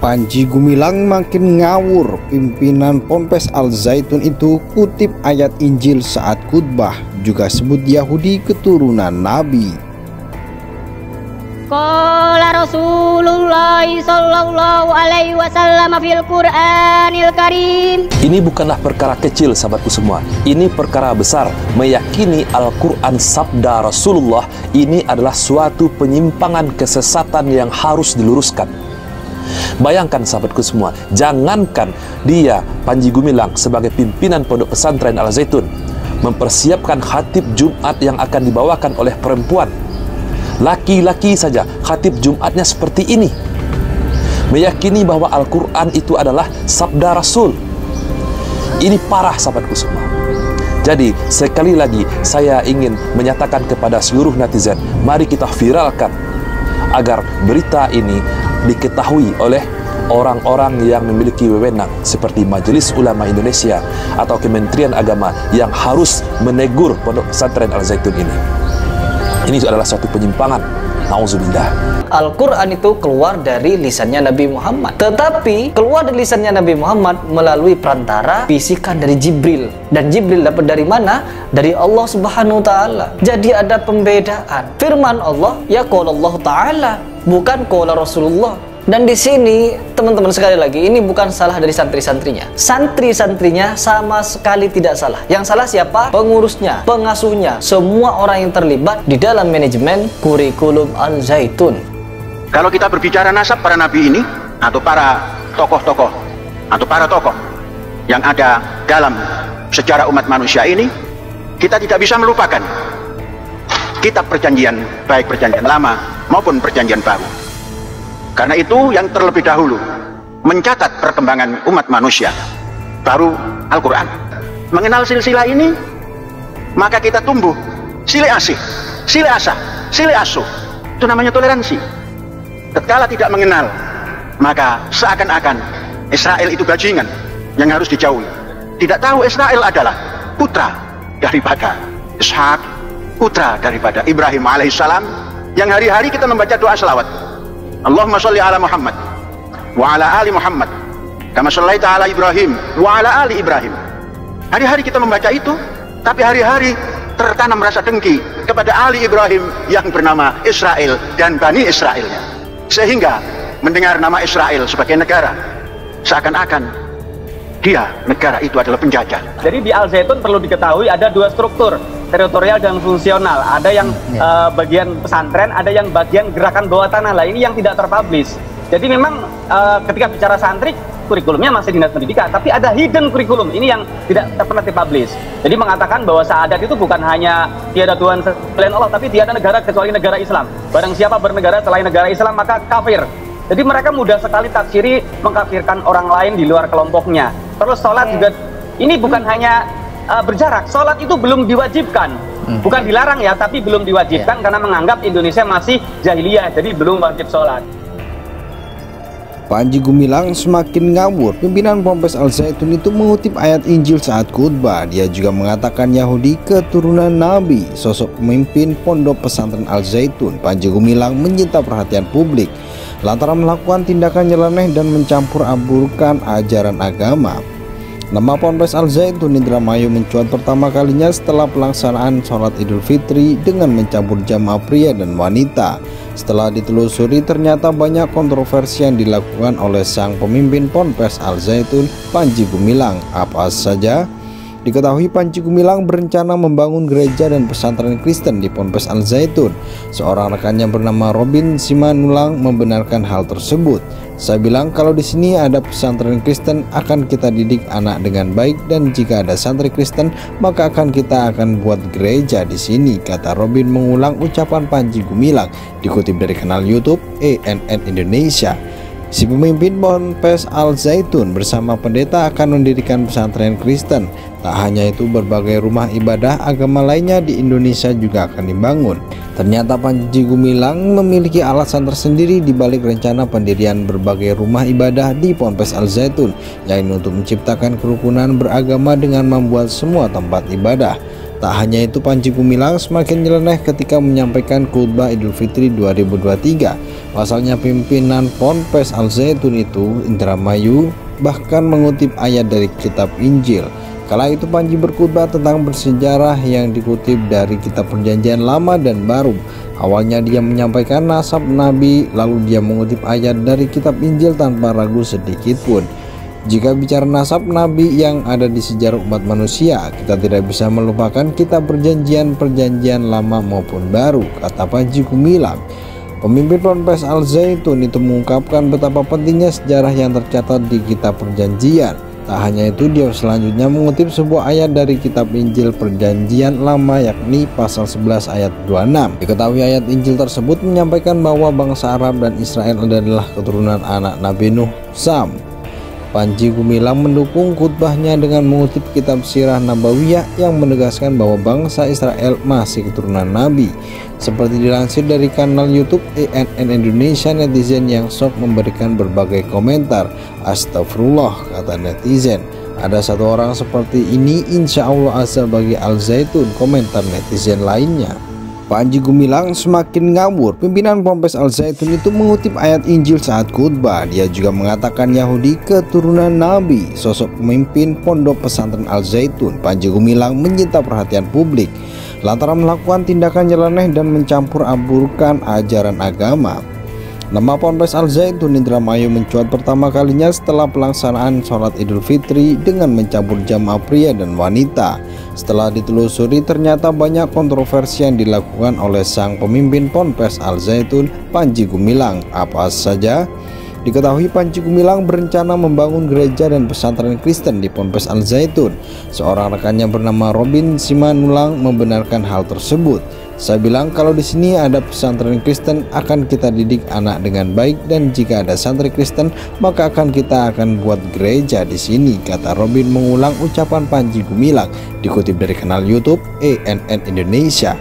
Panji Gumilang makin ngawur. Pimpinan Ponpes Al Zaitun itu kutip ayat Injil saat khutbah, juga sebut Yahudi keturunan Nabi. Qala Rasulullah sallallahu alaihi wasallam fil Qur'anil Karim. Ini bukanlah perkara kecil sahabatku semua. Ini perkara besar. Meyakini Al-Quran sabda Rasulullah ini adalah suatu penyimpangan kesesatan yang harus diluruskan. Bayangkan sahabatku semua, jangankan dia Panji Gumilang sebagai pimpinan Pondok Pesantren Al Zaitun mempersiapkan khatib Jumat yang akan dibawakan oleh perempuan. Laki-laki saja khatib Jumatnya seperti ini. Meyakini bahwa Al-Quran itu adalah sabda Rasul. Ini parah sahabatku semua. Jadi sekali lagi saya ingin menyatakan kepada seluruh netizen, mari kita viralkan agar berita ini diketahui oleh orang-orang yang memiliki wewenang seperti Majelis Ulama Indonesia atau Kementerian Agama yang harus menegur Pondok Pesantren Al Zaitun ini. Ini adalah suatu penyimpangan. Nauzubillah. Al-Quran itu keluar dari lisannya Nabi Muhammad, tetapi keluar dari lisannya Nabi Muhammad melalui perantara bisikan dari Jibril. Dan Jibril dapat dari mana? Dari Allah Subhanahu wa Ta'ala. Jadi ada pembedaan. Firman Allah, ya qala Allah Ta'ala, bukan qala Rasulullah. Dan di sini teman-teman sekali lagi, ini bukan salah dari santri-santrinya. Santri-santrinya sama sekali tidak salah. Yang salah siapa? Pengurusnya, pengasuhnya, semua orang yang terlibat di dalam manajemen kurikulum Al Zaitun. Kalau kita berbicara nasab para nabi ini, atau para tokoh-tokoh, atau para tokoh yang ada dalam sejarah umat manusia ini, kita tidak bisa melupakan kitab perjanjian, baik perjanjian lama maupun perjanjian baru. Karena itu yang terlebih dahulu mencatat perkembangan umat manusia, baru Al-Quran. Mengenal silsilah ini, maka kita tumbuh silih asih, silih asah, silih asuh. Itu namanya toleransi. Tatkala tidak mengenal, maka seakan-akan Israel itu bajingan yang harus dijauhi. Tidak tahu Israel adalah putra daripada Ishak, putra daripada Ibrahim alaihissalam, yang hari-hari kita membaca doa selawat. Allahumma sholli ala Muhammad wa ala ali Muhammad kama shallaita ala Ibrahim wa ala ali Ibrahim. Hari-hari kita membaca itu, tapi hari-hari tertanam rasa dengki kepada Ali Ibrahim yang bernama Israel dan Bani Israelnya, sehingga mendengar nama Israel sebagai negara seakan-akan dia negara itu adalah penjajah. Jadi di Al Zaitun perlu diketahui ada dua struktur, teritorial dan fungsional. Ada yang bagian pesantren, ada yang bagian gerakan bawah tanah. Lah ini yang tidak terpublish. Jadi memang ketika bicara santri, kurikulumnya masih dinas pendidikan, tapi ada hidden kurikulum ini yang tidak pernah dipublish. Jadi mengatakan bahwa syahadat itu bukan hanya tiada Tuhan selain Allah, tapi tiada negara kecuali negara Islam. Barang siapa bernegara selain negara Islam maka kafir. Jadi mereka mudah sekali tafsiri mengkafirkan orang lain di luar kelompoknya. Terus sholat juga ini bukan hanya berjarak, sholat itu belum diwajibkan, bukan dilarang ya, tapi belum diwajibkan karena menganggap Indonesia masih jahiliyah, jadi belum wajib sholat. Panji Gumilang semakin ngawur. Pimpinan Ponpes Al Zaitun itu mengutip ayat Injil saat khutbah. Dia juga mengatakan Yahudi keturunan Nabi. Sosok pemimpin Pondok Pesantren Al Zaitun, Panji Gumilang, menyita perhatian publik lantaran melakukan tindakan nyeleneh dan mencampur aburkan ajaran agama. Nama Ponpes Al Zaitun Indramayu mencuat pertama kalinya setelah pelaksanaan sholat Idul Fitri dengan mencampur jamaah pria dan wanita. Setelah ditelusuri, ternyata banyak kontroversi yang dilakukan oleh sang pemimpin Ponpes Al Zaitun, Panji Gumilang. Apa saja? Diketahui Panji Gumilang berencana membangun gereja dan pesantren Kristen di Ponpes Al Zaitun. Seorang rekannya bernama Robin Simanulang membenarkan hal tersebut. Saya bilang kalau di sini ada pesantren Kristen akan kita didik anak dengan baik, dan jika ada santri Kristen maka kita akan buat gereja di sini, kata Robin mengulang ucapan Panji Gumilang dikutip dari kanal YouTube ENN Indonesia. Si pemimpin Ponpes Al Zaitun bersama pendeta akan mendirikan pesantren Kristen. Tak hanya itu, berbagai rumah ibadah agama lainnya di Indonesia juga akan dibangun. Ternyata Panji Gumilang memiliki alasan tersendiri di balik rencana pendirian berbagai rumah ibadah di Ponpes Al Zaitun, yaitu untuk menciptakan kerukunan beragama dengan membuat semua tempat ibadah. Tak hanya itu, Panji Gumilang semakin nyeleneh ketika menyampaikan khutbah Idul Fitri 2023. Pasalnya pimpinan Ponpes Al Zaitun itu, Indramayu, bahkan mengutip ayat dari kitab Injil. Kala itu Panji berkhutbah tentang bersejarah yang dikutip dari kitab Perjanjian Lama dan Baru. Awalnya dia menyampaikan nasab Nabi, lalu dia mengutip ayat dari kitab Injil tanpa ragu sedikit pun. Jika bicara nasab Nabi yang ada di sejarah umat manusia, kita tidak bisa melupakan kitab Perjanjian Lama maupun Baru, kata Panji Gumilang. Pemimpin Ponpes Al Zaitun itu mengungkapkan betapa pentingnya sejarah yang tercatat di kitab Perjanjian. Tak hanya itu, dia selanjutnya mengutip sebuah ayat dari kitab Injil Perjanjian Lama, yakni pasal 11 ayat 26. Diketahui ayat Injil tersebut menyampaikan bahwa bangsa Arab dan Israel adalah keturunan anak Nabi Nuh, Sam. Panji Gumilang mendukung khutbahnya dengan mengutip kitab Sirah Nabawiyah yang menegaskan bahwa bangsa Israel masih keturunan Nabi. Seperti dilansir dari kanal YouTube ANN Indonesia, netizen yang shock memberikan berbagai komentar. Astagfirullah, kata netizen. Ada satu orang seperti ini insya Allah asal bagi Al Zaitun, komentar netizen lainnya. Panji Gumilang semakin ngawur. Pimpinan Ponpes Al Zaitun itu mengutip ayat Injil saat khutbah. Dia juga mengatakan Yahudi keturunan Nabi. Sosok pemimpin pondok pesantren Al Zaitun, Panji Gumilang, menyita perhatian publik lantaran melakukan tindakan nyeleneh dan mencampur aburkan ajaran agama. Nama Ponpes Al Zaitun Indramayu mencuat pertama kalinya setelah pelaksanaan sholat Idul Fitri dengan mencampur jamaah pria dan wanita. Setelah ditelusuri, ternyata banyak kontroversi yang dilakukan oleh sang pemimpin Ponpes Al Zaitun, Panji Gumilang. Apa saja? Diketahui Panji Gumilang berencana membangun gereja dan pesantren Kristen di Ponpes Al Zaitun. Seorang rekannya bernama Robin Simanulang membenarkan hal tersebut. Saya bilang kalau di sini ada pesantren Kristen akan kita didik anak dengan baik, dan jika ada santri Kristen maka kita akan buat gereja di sini, kata Robin mengulang ucapan Panji Gumilang dikutip dari kanal YouTube ANN Indonesia.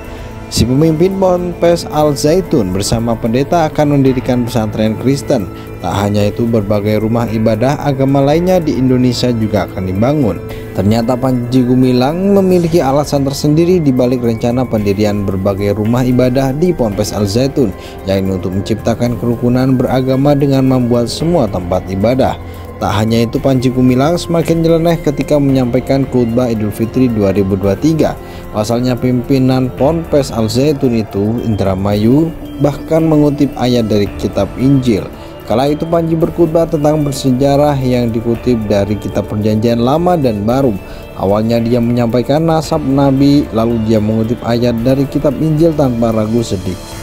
Si pemimpin Ponpes Al Zaitun bersama pendeta akan mendirikan pesantren Kristen. Tak hanya itu, berbagai rumah ibadah agama lainnya di Indonesia juga akan dibangun. Ternyata Panji Gumilang memiliki alasan tersendiri di balik rencana pendirian berbagai rumah ibadah di Ponpes Al Zaitun, yakni untuk menciptakan kerukunan beragama dengan membuat semua tempat ibadah. Tak hanya itu, Panji Gumilang semakin nyeleneh ketika menyampaikan khutbah Idul Fitri 2023. Pasalnya pimpinan Ponpes Al Zaitun itu, Indramayu, bahkan mengutip ayat dari kitab Injil. Kala itu Panji berkhutbah tentang bersejarah yang dikutip dari kitab Perjanjian Lama dan Baru. Awalnya dia menyampaikan nasab Nabi, lalu dia mengutip ayat dari kitab Injil tanpa ragu sedikit